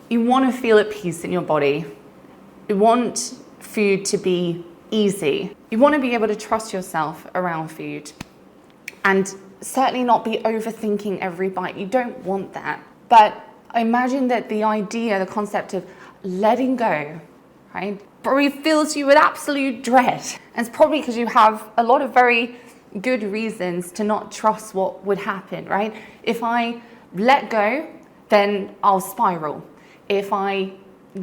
You want to feel at peace in your body. You want food to be easy. You want to be able to trust yourself around food and certainly not be overthinking every bite. You don't want that. But imagine that the idea, the concept of letting go, right, probably fills you with absolute dread. And it's probably because you have a lot of very good reasons to not trust what would happen, right? If I let go, then I'll spiral. If I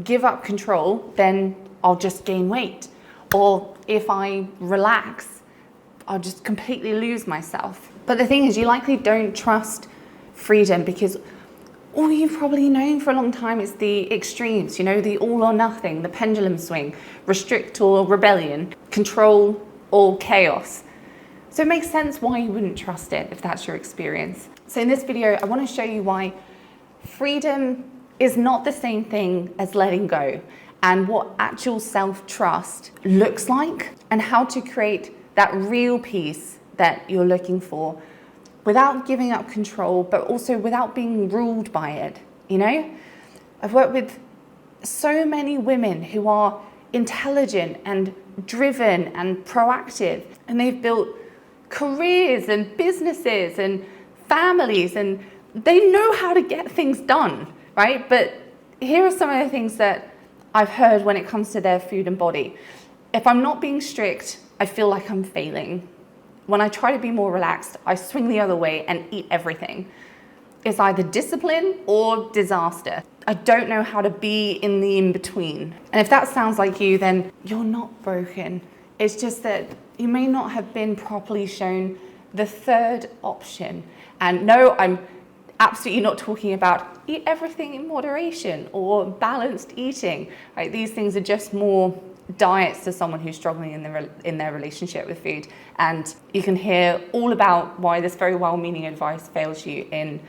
give up control, then I'll just gain weight. Or if I relax, I'll just completely lose myself. But the thing is, you likely don't trust freedom because all you've probably known for a long time is the extremes, you know, the all or nothing, the pendulum swing, restrict or rebellion, control or chaos. So it makes sense why you wouldn't trust it if that's your experience. So in this video, I want to show you why freedom is not the same thing as letting go, and what actual self-trust looks like, and how to create that real peace that you're looking for without giving up control, but also without being ruled by it, you know? I've worked with so many women who are intelligent and driven and proactive, and they've built careers and businesses and families, and they know how to get things done, right? But here are some of the things that I've heard when it comes to their food and body. If I'm not being strict, I feel like I'm failing. When I try to be more relaxed, I swing the other way and eat everything. It's either discipline or disaster. I don't know how to be in the in-between. And if that sounds like you, then you're not broken. It's just that you may not have been properly shown the third option. And no, I'm absolutely not talking about eat everything in moderation or balanced eating. Right? These things are just more diets to someone who's struggling in their relationship with food. And you can hear all about why this very well-meaning advice fails you in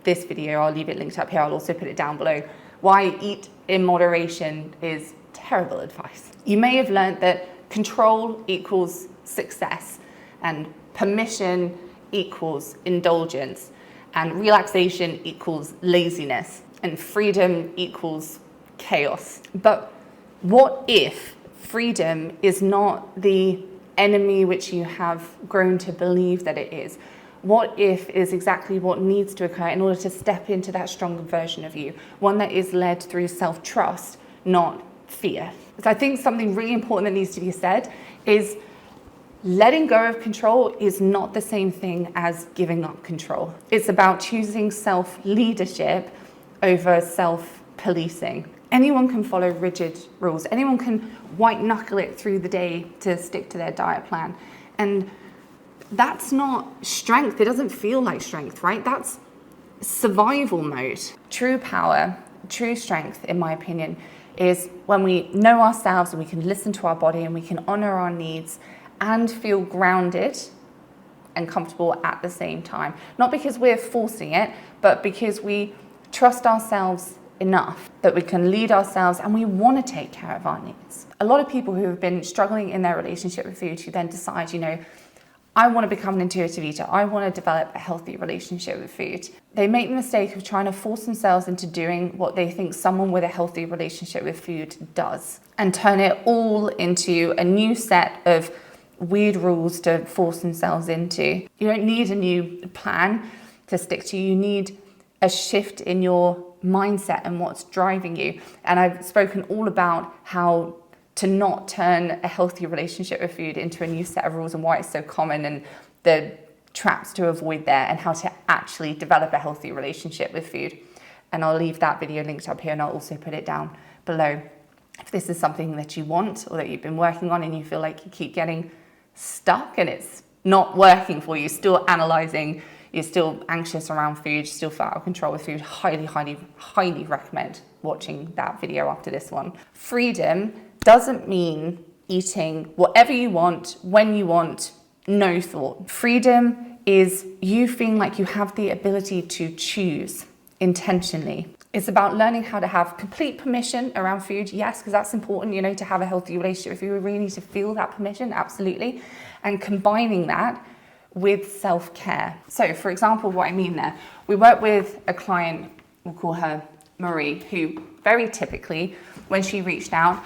this video. I'll leave it linked up here. I'll also put it down below. Why eat in moderation is terrible advice. You may have learned that control equals success, and permission equals indulgence, and relaxation equals laziness, and freedom equals chaos. But what if freedom is not the enemy which you have grown to believe that it is? What if is exactly what needs to occur in order to step into that stronger version of you, one that is led through self-trust, not fear? So I think something really important that needs to be said is letting go of control is not the same thing as giving up control. It's about choosing self-leadership over self-policing. Anyone can follow rigid rules. Anyone can white knuckle it through the day to stick to their diet plan. And that's not strength. It doesn't feel like strength, right? That's survival mode. True power, true strength, in my opinion, is when we know ourselves and we can listen to our body and we can honor our needs and feel grounded and comfortable at the same time. Not because we're forcing it, but because we trust ourselves enough that we can lead ourselves and we want to take care of our needs. A lot of people who have been struggling in their relationship with food who then decide, you know, I want to become an intuitive eater. I want to develop a healthy relationship with food. They make the mistake of trying to force themselves into doing what they think someone with a healthy relationship with food does, and turn it all into a new set of weird rules to force themselves into. You don't need a new plan to stick to. You need a shift in your mindset and what's driving you. And I've spoken all about how to not turn a healthy relationship with food into a new set of rules and why it's so common and the traps to avoid there, and how to actually develop a healthy relationship with food. And I'll leave that video linked up here, and I'll also put it down below. If this is something that you want or that you've been working on and you feel like you keep getting stuck and it's not working for you, still analyzing, you're still anxious around food, still feel out of control with food, highly recommend watching that video after this one. Freedom doesn't mean eating whatever you want, when you want, no thought. Freedom is you feeling like you have the ability to choose intentionally. It's about learning how to have complete permission around food, yes, because that's important, you know, to have a healthy relationship with food. We really need to feel that permission, absolutely. And combining that with self-care. So for example, what I mean there, we work with a client, we'll call her Marie, who Very typically, when she reached out,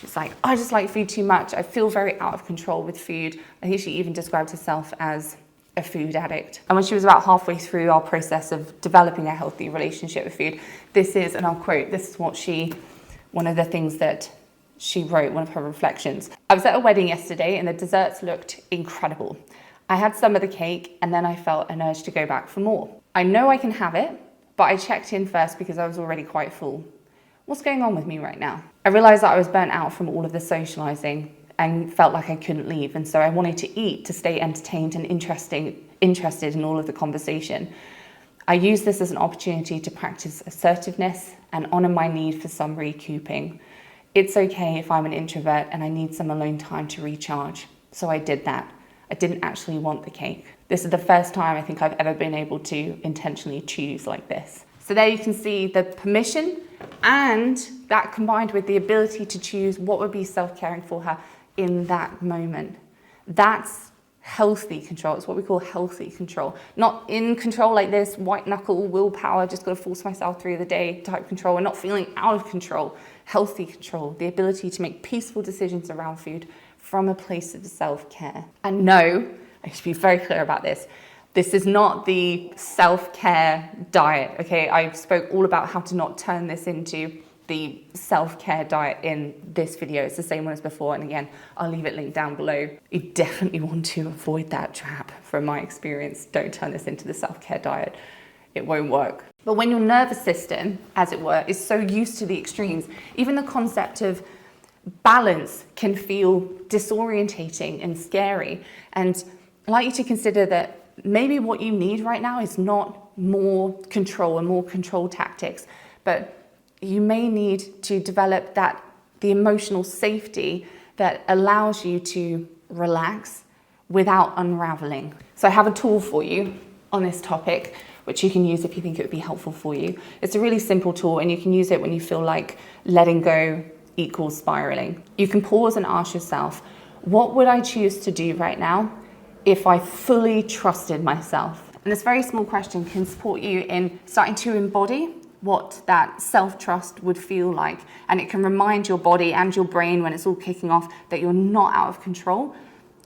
she's like, I just like food too much. I feel very out of control with food. I think she even described herself as a food addict. And when she was about halfway through our process of developing a healthy relationship with food, this is, and I'll quote, this is what one of the things that she wrote, one of her reflections. I was at a wedding yesterday and the desserts looked incredible. I had some of the cake and then I felt an urge to go back for more. I know I can have it, but I checked in first because I was already quite full. What's going on with me right now? I realized that I was burnt out from all of the socializing and felt like I couldn't leave. And so I wanted to eat to stay entertained and interested in all of the conversation. I used this as an opportunity to practice assertiveness and honor my need for some recouping. It's okay if I'm an introvert and I need some alone time to recharge. So I did that. I didn't actually want the cake. This is the first time I think I've ever been able to intentionally choose like this. So there you can see the permission, and that combined with the ability to choose what would be self-caring for her in that moment. That's healthy control. It's what we call healthy control. Not in control like this, white knuckle, willpower, just got to force myself through the day type control. We're not feeling out of control. Healthy control, the ability to make peaceful decisions around food from a place of self-care. And no, I should be very clear about this. This is not the self-care diet, okay? I spoke all about how to not turn this into the self-care diet in this video. It's the same one as before, and again, I'll leave it linked down below. You definitely want to avoid that trap from my experience. Don't turn this into the self-care diet. It won't work. But when your nervous system, as it were, is so used to the extremes, even the concept of balance can feel disorientating and scary. And I'd like you to consider that maybe what you need right now is not more control and more control tactics, but you may need to develop the emotional safety that allows you to relax without unraveling. So I have a tool for you on this topic, which you can use if you think it would be helpful for you. It's a really simple tool, and you can use it when you feel like letting go equals spiraling. You can pause and ask yourself, what would I choose to do right now if I fully trusted myself? And this very small question can support you in starting to embody what that self-trust would feel like. And it can remind your body and your brain when it's all kicking off that you're not out of control,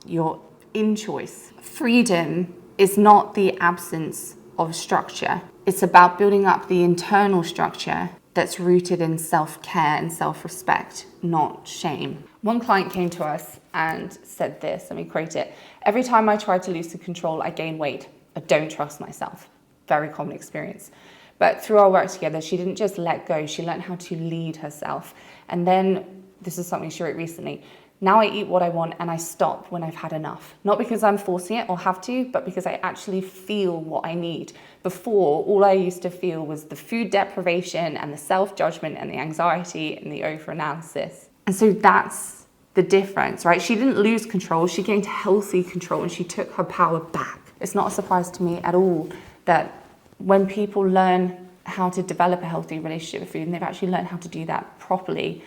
you're in choice. Freedom is not the absence of structure. It's about building up the internal structure that's rooted in self-care and self-respect, not shame. One client came to us and said this, let me quote it: "Every time I try to loosen control, I gain weight. I don't trust myself." Very common experience. But through our work together, she didn't just let go, she learned how to lead herself. And then, this is something she wrote recently, "Now I eat what I want and I stop when I've had enough. Not because I'm forcing it or have to, but because I actually feel what I need. Before, all I used to feel was the food deprivation and the self-judgment and the anxiety and the over-analysis." And so that's the difference, right? She didn't lose control, she gained healthy control and she took her power back. It's not a surprise to me at all that when people learn how to develop a healthy relationship with food, and they've actually learned how to do that properly,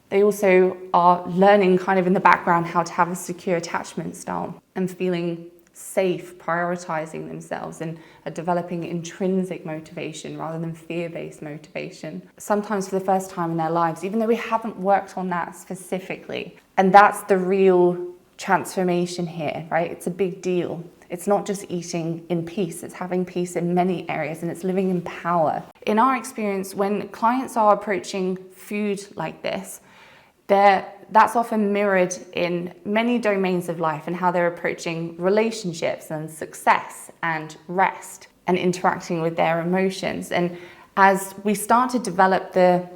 they also are learning kind of in the background how to have a secure attachment style and feeling safe, prioritizing themselves, and are developing intrinsic motivation rather than fear-based motivation. Sometimes for the first time in their lives, even though we haven't worked on that specifically. And that's the real transformation here, right? It's a big deal. It's not just eating in peace, it's having peace in many areas, and it's living in power. In our experience, when clients are approaching food like this, that's often mirrored in many domains of life and how they're approaching relationships and success and rest and interacting with their emotions. And as we start to develop the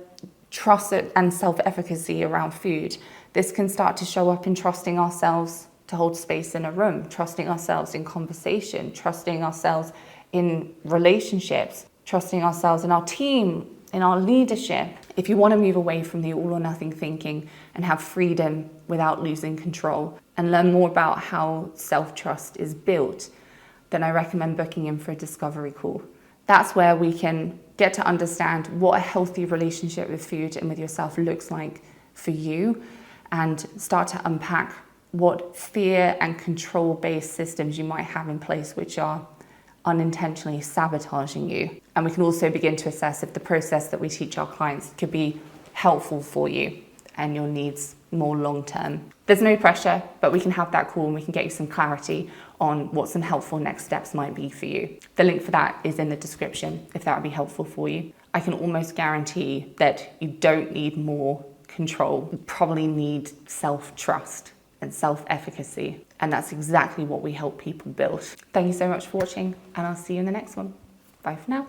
trust and self-efficacy around food, this can start to show up in trusting ourselves to hold space in a room, trusting ourselves in conversation, trusting ourselves in relationships, trusting ourselves in our team, in our leadership. If you want to move away from the all or nothing thinking and have freedom without losing control and learn more about how self-trust is built, then I recommend booking in for a discovery call. That's where we can get to understand what a healthy relationship with food and with yourself looks like for you, and start to unpack what fear and control-based systems you might have in place which are unintentionally sabotaging you. And we can also begin to assess if the process that we teach our clients could be helpful for you and your needs more long term. There's no pressure, but we can have that call and we can get you some clarity on what some helpful next steps might be for you. The link for that is in the description if that would be helpful for you. I can almost guarantee that you don't need more control. You probably need self-trust and self-efficacy. And that's exactly what we help people build. Thank you so much for watching, and I'll see you in the next one. Bye for now.